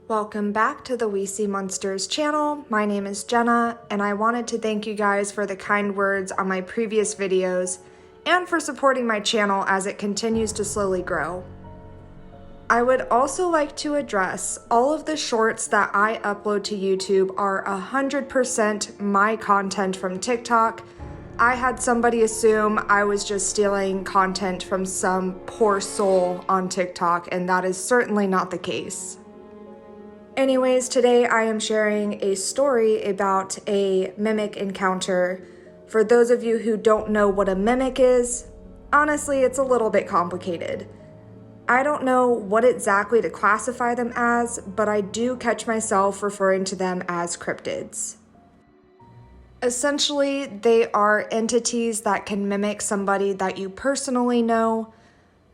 Welcome back to the We See Monsters channel. My name is Jenna, and I wanted to thank you guys for the kind words on my previous videos and for supporting my channel as it continues to slowly grow. I would also like to address all of the shorts that I upload to YouTube are 100% my content from TikTok. I had somebody assume I was just stealing content from some poor soul on TikTok, and that is certainly not the case. Anyways, today I am sharing a story about a mimic encounter. For those of you who don't know what a mimic is, honestly, it's a little bit complicated. I don't know what exactly to classify them as, but I do catch myself referring to them as cryptids. Essentially, they are entities that can mimic somebody that you personally know,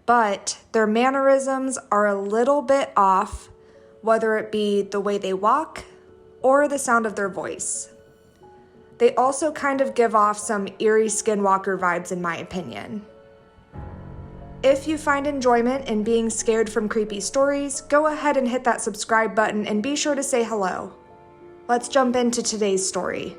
but their mannerisms are a little bit off, whether it be the way they walk or the sound of their voice. They also kind of give off some eerie skinwalker vibes in my opinion. If you find enjoyment in being scared from creepy stories, go ahead and hit that subscribe button and be sure to say hello. Let's jump into today's story.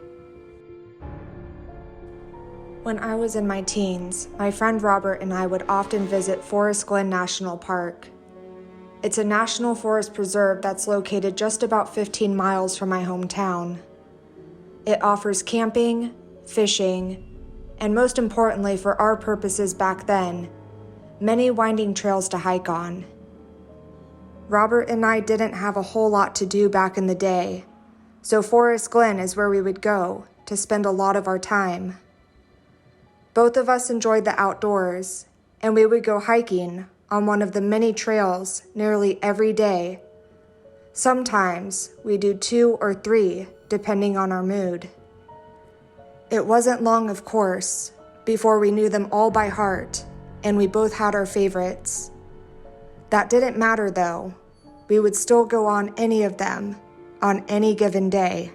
When I was in my teens, my friend Robert and I would often visit Forest Glen National Park. It's a national forest preserve that's located just about 15 miles from my hometown. It offers camping, fishing, and most importantly for our purposes back then, many winding trails to hike on. Robert and I didn't have a whole lot to do back in the day, so Forest Glen is where we would go to spend a lot of our time. Both of us enjoyed the outdoors, and we would go hiking on one of the many trails nearly every day. Sometimes we do 2 or 3, depending on our mood. It wasn't long, of course, before we knew them all by heart, and we both had our favorites. That didn't matter though. We would still go on any of them, on any given day.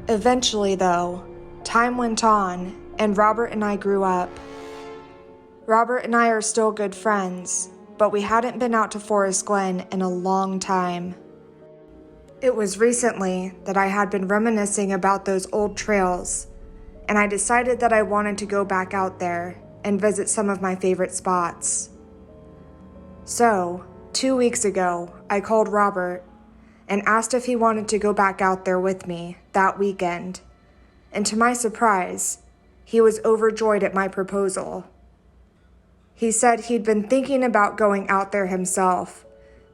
Eventually though, time went on, and Robert and I grew up. Robert and I are still good friends, but we hadn't been out to Forest Glen in a long time. It was recently that I had been reminiscing about those old trails, and I decided that I wanted to go back out there and visit some of my favorite spots. So, 2 weeks ago, I called Robert and asked if he wanted to go back out there with me that weekend, and to my surprise, he was overjoyed at my proposal. He said he'd been thinking about going out there himself,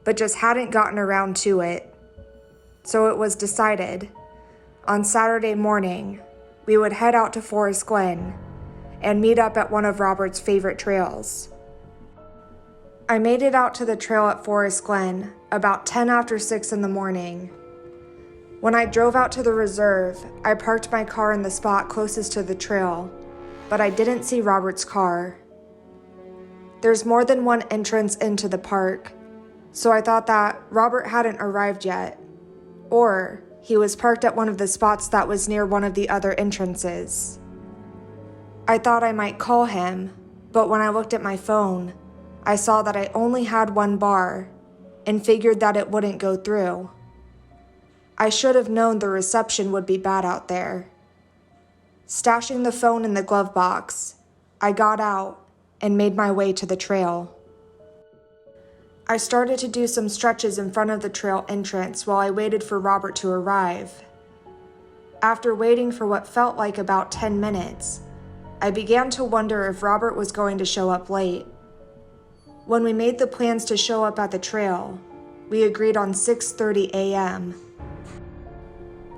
but just hadn't gotten around to it. So it was decided, on Saturday morning, we would head out to Forest Glen and meet up at one of Robert's favorite trails. I made it out to the trail at Forest Glen about 10 after 6 in the morning. When I drove out to the reserve, I parked my car in the spot closest to the trail, but I didn't see Robert's car. There's more than one entrance into the park, so I thought that Robert hadn't arrived yet, or he was parked at one of the spots that was near one of the other entrances. I thought I might call him, but when I looked at my phone, I saw that I only had one bar and figured that it wouldn't go through. I should have known the reception would be bad out there. Stashing the phone in the glove box, I got out and made my way to the trail. I started to do some stretches in front of the trail entrance while I waited for Robert to arrive. After waiting for what felt like about 10 minutes, I began to wonder if Robert was going to show up late. When we made the plans to show up at the trail, we agreed on 6:30 a.m.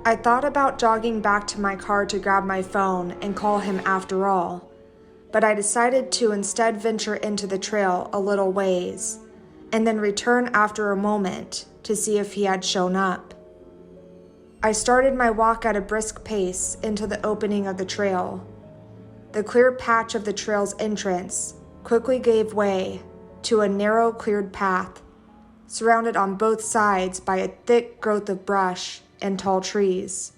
I thought about jogging back to my car to grab my phone and call him after all, but I decided to instead venture into the trail a little ways, and then return after a moment to see if he had shown up. I started my walk at a brisk pace into the opening of the trail. The clear patch of the trail's entrance quickly gave way to a narrow cleared path, surrounded on both sides by a thick growth of brush and tall trees.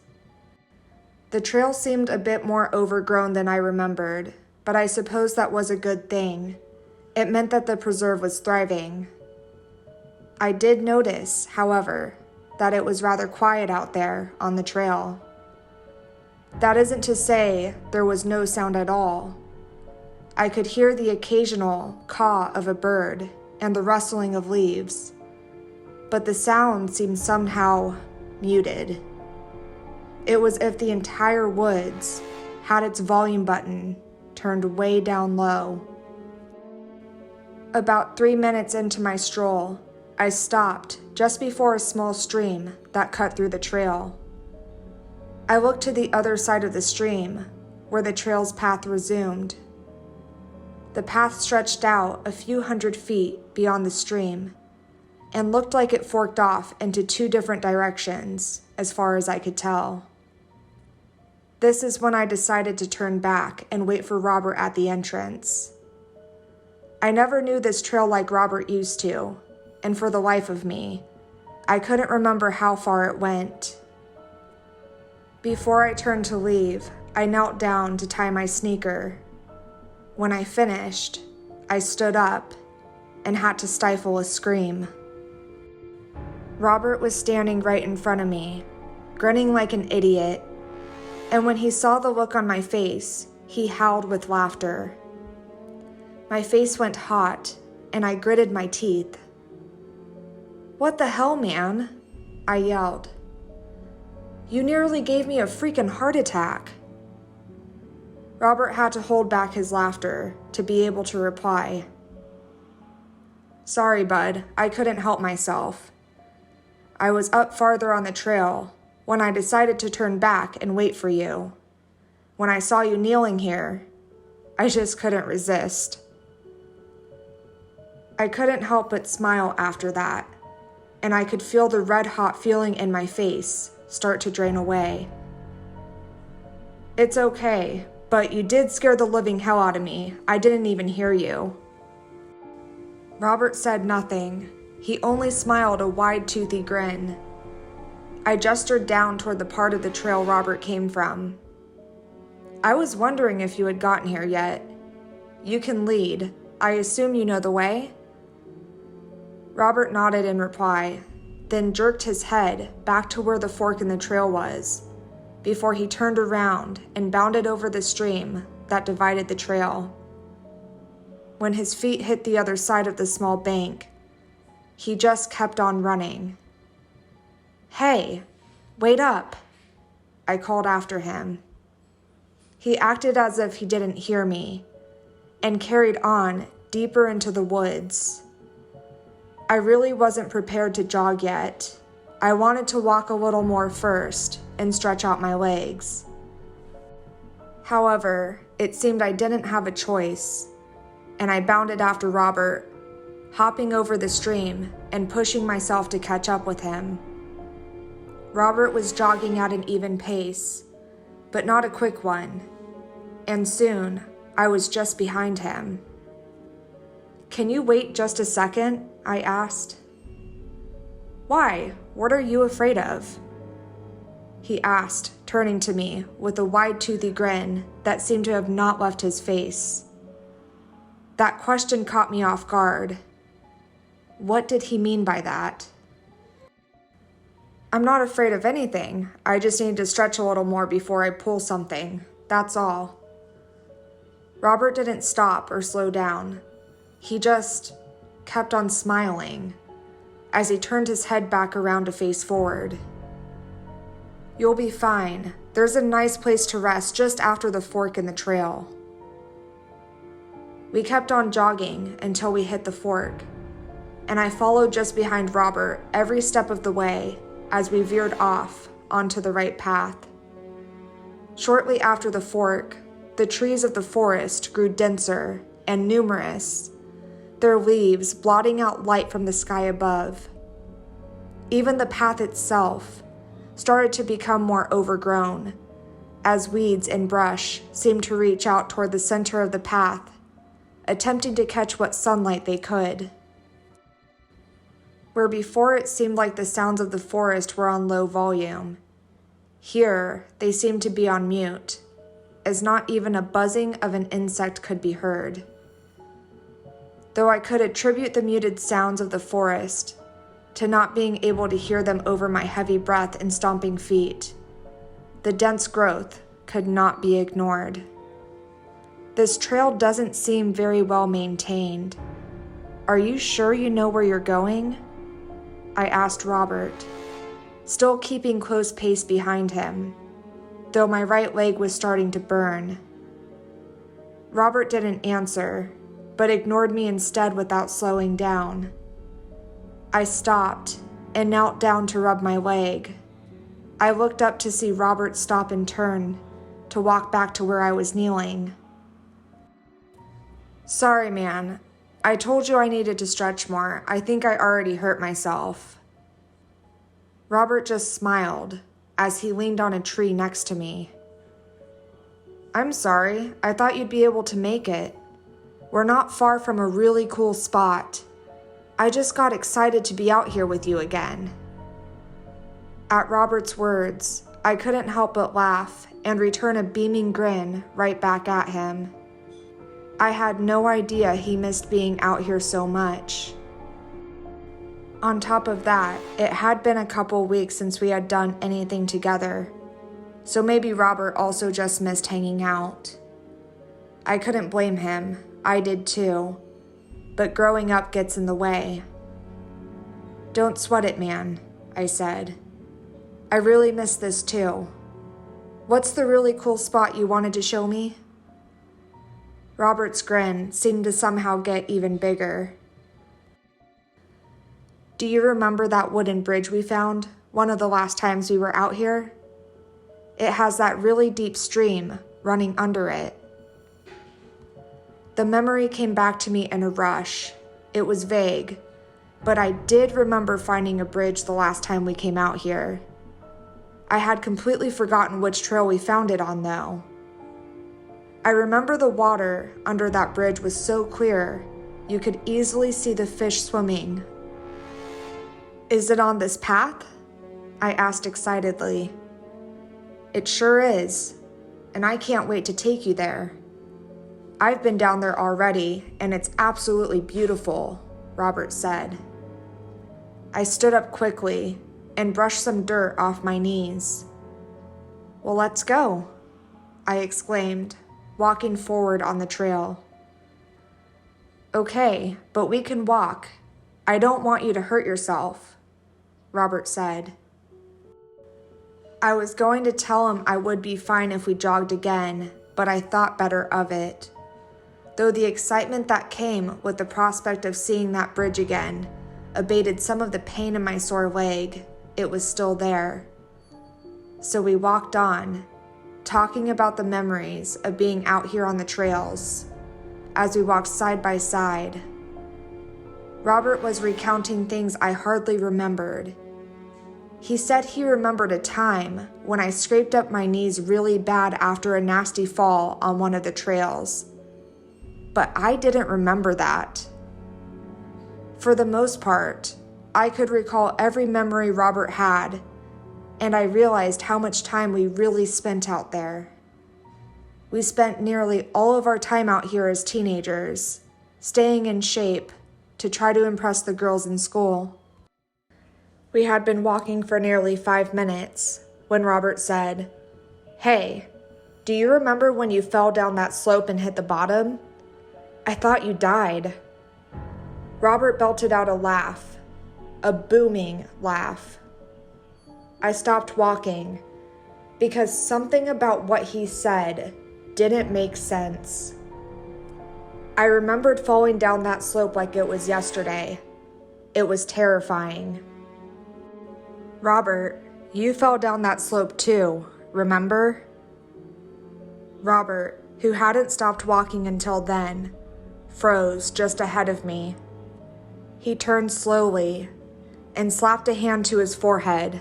The trail seemed a bit more overgrown than I remembered, but I suppose that was a good thing. It meant that the preserve was thriving. I did notice, however, that it was rather quiet out there on the trail. That isn't to say there was no sound at all. I could hear the occasional caw of a bird and the rustling of leaves, but the sound seemed somehow muted. It was as if the entire woods had its volume button turned way down low. About 3 minutes into my stroll, I stopped just before a small stream that cut through the trail. I looked to the other side of the stream, where the trail's path resumed. The path stretched out a few hundred feet beyond the stream, and looked like it forked off into 2 different directions, as far as I could tell. This is when I decided to turn back and wait for Robert at the entrance. I never knew this trail like Robert used to, and for the life of me, I couldn't remember how far it went. Before I turned to leave, I knelt down to tie my sneaker. When I finished, I stood up and had to stifle a scream. Robert was standing right in front of me, grinning like an idiot, and when he saw the look on my face, he howled with laughter. My face went hot, and I gritted my teeth. "What the hell, man?" I yelled. "You nearly gave me a freaking heart attack." Robert had to hold back his laughter to be able to reply. "Sorry, bud, I couldn't help myself. I was up farther on the trail when I decided to turn back and wait for you. When I saw you kneeling here, I just couldn't resist." I couldn't help but smile after that, and I could feel the red-hot feeling in my face start to drain away. "It's okay, but you did scare the living hell out of me. I didn't even hear you." Robert said nothing. He only smiled a wide, toothy grin. I gestured down toward the part of the trail Robert came from. "I was wondering if you had gotten here yet. You can lead. I assume you know the way?" Robert nodded in reply, then jerked his head back to where the fork in the trail was, before he turned around and bounded over the stream that divided the trail. When his feet hit the other side of the small bank, he just kept on running. "Hey, wait up," I called after him. He acted as if he didn't hear me, and carried on deeper into the woods. I really wasn't prepared to jog yet. I wanted to walk a little more first and stretch out my legs. However, it seemed I didn't have a choice, and I bounded after Robert, hopping over the stream and pushing myself to catch up with him. Robert was jogging at an even pace, but not a quick one, and soon I was just behind him. "Can you wait just a second?" I asked. "Why? What are you afraid of?" he asked, turning to me with a wide, toothy grin that seemed to have not left his face. That question caught me off guard. What did he mean by that? "I'm not afraid of anything. I just need to stretch a little more before I pull something. That's all." Robert didn't stop or slow down. He just kept on smiling as he turned his head back around to face forward. "You'll be fine. There's a nice place to rest just after the fork in the trail." We kept on jogging until we hit the fork, and I followed just behind Robert every step of the way as we veered off onto the right path. Shortly after the fork, the trees of the forest grew denser and numerous, their leaves blotting out light from the sky above. Even the path itself started to become more overgrown, as weeds and brush seemed to reach out toward the center of the path, attempting to catch what sunlight they could. Where before it seemed like the sounds of the forest were on low volume, here they seemed to be on mute, as not even a buzzing of an insect could be heard. Though I could attribute the muted sounds of the forest to not being able to hear them over my heavy breath and stomping feet. The dense growth could not be ignored. This trail doesn't seem very well maintained. Are you sure you know where you're going? I asked Robert, still keeping close pace behind him, though my right leg was starting to burn. Robert didn't answer, but ignored me instead without slowing down. I stopped and knelt down to rub my leg. I looked up to see Robert stop and turn to walk back to where I was kneeling. Sorry, man. I told you I needed to stretch more. I think I already hurt myself. Robert just smiled as he leaned on a tree next to me. I'm sorry. I thought you'd be able to make it. We're not far from a really cool spot. I just got excited to be out here with you again. At Robert's words, I couldn't help but laugh and return a beaming grin right back at him. I had no idea he missed being out here so much. On top of that, it had been a couple weeks since we had done anything together, so maybe Robert also just missed hanging out. I couldn't blame him. I did too, but growing up gets in the way. Don't sweat it, man, I said. I really miss this too. What's the really cool spot you wanted to show me? Robert's grin seemed to somehow get even bigger. Do you remember that wooden bridge we found one of the last times we were out here? It has that really deep stream running under it. The memory came back to me in a rush. It was vague, but I did remember finding a bridge the last time we came out here. I had completely forgotten which trail we found it on, though. I remember the water under that bridge was so clear, you could easily see the fish swimming. Is it on this path? I asked excitedly. It sure is, and I can't wait to take you there. I've been down there already, and it's absolutely beautiful, Robert said. I stood up quickly and brushed some dirt off my knees. Well, let's go, I exclaimed, walking forward on the trail. Okay, but we can walk. I don't want you to hurt yourself, Robert said. I was going to tell him I would be fine if we jogged again, but I thought better of it. Though the excitement that came with the prospect of seeing that bridge again abated some of the pain in my sore leg, it was still there. So we walked on, talking about the memories of being out here on the trails, as we walked side by side. Robert was recounting things I hardly remembered. He said he remembered a time when I scraped up my knees really bad after a nasty fall on one of the trails. But I didn't remember that. For the most part, I could recall every memory Robert had, and I realized how much time we really spent out there. We spent nearly all of our time out here as teenagers, staying in shape to try to impress the girls in school. We had been walking for nearly 5 minutes when Robert said, "Hey, do you remember when you fell down that slope and hit the bottom? I thought you died." Robert belted out a laugh, a booming laugh. I stopped walking because something about what he said didn't make sense. I remembered falling down that slope like it was yesterday. It was terrifying. Robert, you fell down that slope too, remember? Robert, who hadn't stopped walking until then, froze just ahead of me. He turned slowly and slapped a hand to his forehead.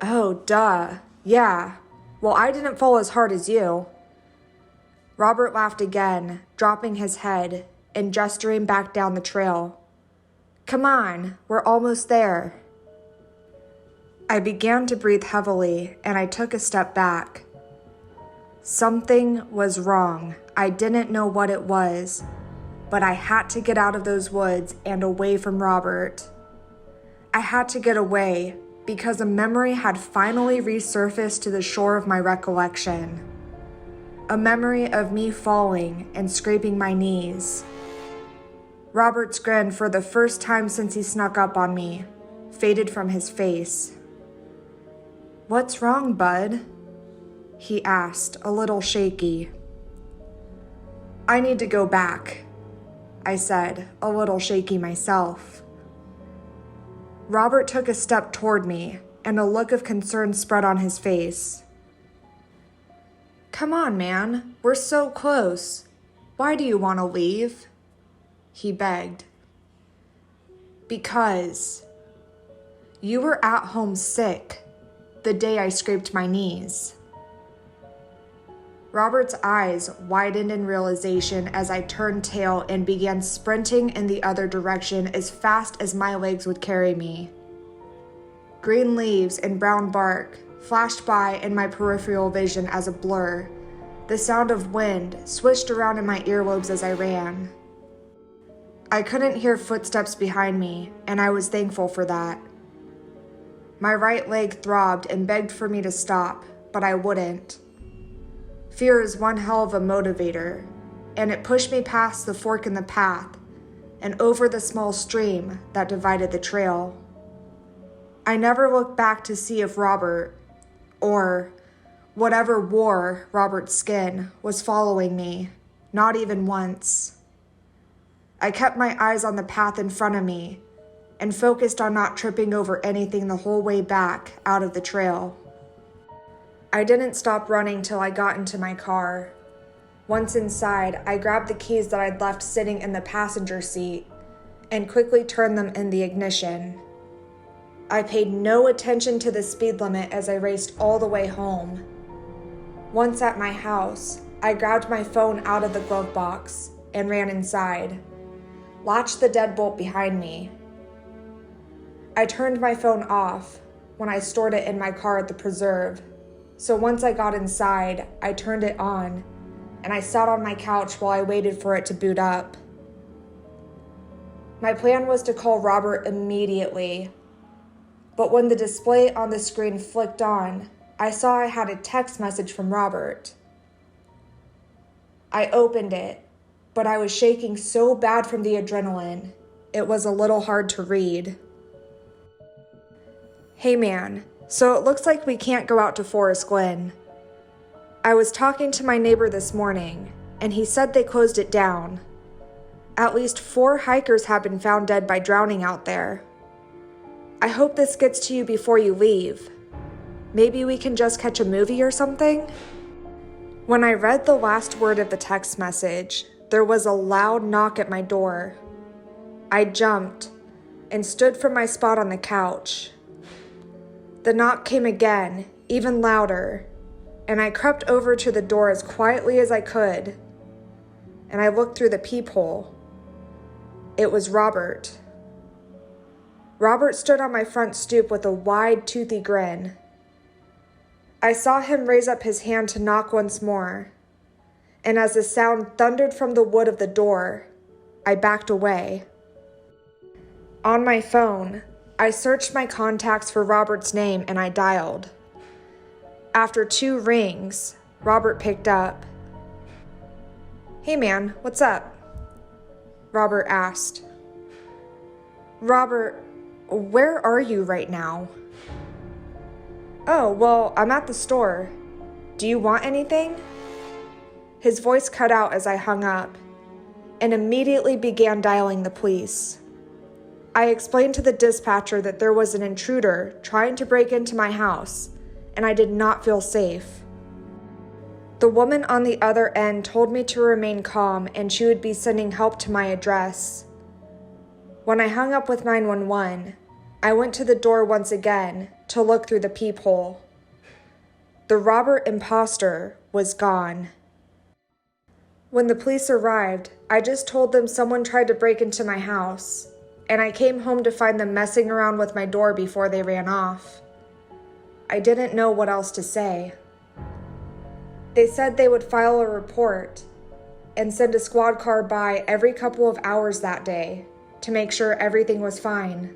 Oh, duh. Yeah. Well, I didn't fall as hard as you. Robert laughed again, dropping his head and gesturing back down the trail. Come on, we're almost there. I began to breathe heavily, and I took a step back. Something was wrong. I didn't know what it was, but I had to get out of those woods and away from Robert. I had to get away because a memory had finally resurfaced to the shore of my recollection. A memory of me falling and scraping my knees. Robert's grin, for the first time since he snuck up on me, faded from his face. "What's wrong, bud?" he asked, a little shaky. "I need to go back," I said, a little shaky myself. Robert took a step toward me, and a look of concern spread on his face. "Come on, man. We're so close. Why do you want to leave?" he begged. "Because you were at home sick the day I scraped my knees." Robert's eyes widened in realization as I turned tail and began sprinting in the other direction as fast as my legs would carry me. Green leaves and brown bark flashed by in my peripheral vision as a blur. The sound of wind swished around in my earlobes as I ran. I couldn't hear footsteps behind me, and I was thankful for that. My right leg throbbed and begged for me to stop, but I wouldn't. Fear is one hell of a motivator, and it pushed me past the fork in the path and over the small stream that divided the trail. I never looked back to see if Robert, or whatever wore Robert's skin, was following me, not even once. I kept my eyes on the path in front of me and focused on not tripping over anything the whole way back out of the trail. I didn't stop running till I got into my car. Once inside, I grabbed the keys that I'd left sitting in the passenger seat and quickly turned them in the ignition. I paid no attention to the speed limit as I raced all the way home. Once at my house, I grabbed my phone out of the glove box and ran inside, latched the deadbolt behind me. I turned my phone off when I stored it in my car at the preserve. So once I got inside, I turned it on, and I sat on my couch while I waited for it to boot up. My plan was to call Robert immediately, but when the display on the screen flicked on, I saw I had a text message from Robert. I opened it, but I was shaking so bad from the adrenaline, it was a little hard to read. "Hey man, so it looks like we can't go out to Forest Glen. I was talking to my neighbor this morning, and he said they closed it down. At least 4 hikers have been found dead by drowning out there. I hope this gets to you before you leave. Maybe we can just catch a movie or something?" When I read the last word of the text message, there was a loud knock at my door. I jumped and stood from my spot on the couch. The knock came again, even louder, and I crept over to the door as quietly as I could, and I looked through the peephole. It was Robert. Robert stood on my front stoop with a wide, toothy grin. I saw him raise up his hand to knock once more, and as the sound thundered from the wood of the door, I backed away. On my phone, I searched my contacts for Robert's name and I dialed. After 2 rings, Robert picked up. "Hey man, what's up?" Robert asked. "Robert, where are you right now?" "Oh, well, I'm at the store. Do you want anything?" His voice cut out as I hung up and immediately began dialing the police. I explained to the dispatcher that there was an intruder trying to break into my house, and I did not feel safe. The woman on the other end told me to remain calm and she would be sending help to my address. When I hung up with 911, I went to the door once again to look through the peephole. The Robert imposter was gone. When the police arrived, I just told them someone tried to break into my house, and I came home to find them messing around with my door before they ran off. I didn't know what else to say. They said they would file a report and send a squad car by every couple of hours that day to make sure everything was fine.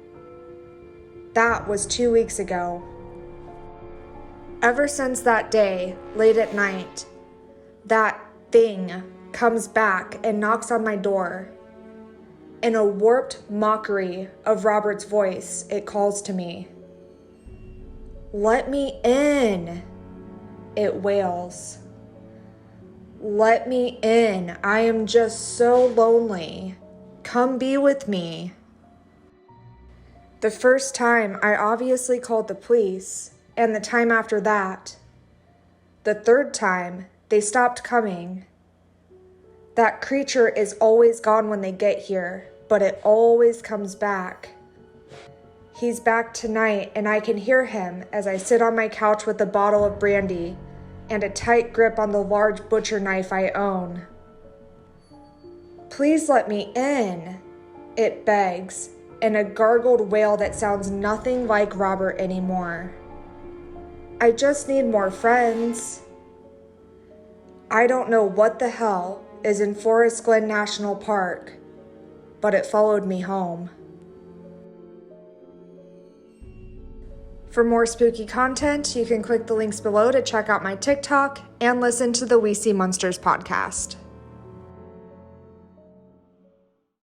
That was 2 weeks ago. Ever since that day, late at night, that thing comes back and knocks on my door. In a warped mockery of Robert's voice, it calls to me. "Let me in," it wails. "Let me in. I am just so lonely. Come be with me." The first time, I obviously called the police, and the time after that. The third time, they stopped coming. That creature is always gone when they get here, but it always comes back. He's back tonight, and I can hear him as I sit on my couch with a bottle of brandy and a tight grip on the large butcher knife I own. "Please let me in," it begs, in a gargled wail that sounds nothing like Robert anymore. "I just need more friends." I don't know what the hell is in Forest Glen National Park, but it followed me home. For more spooky content, you can click the links below to check out my TikTok and listen to the We See Monsters podcast.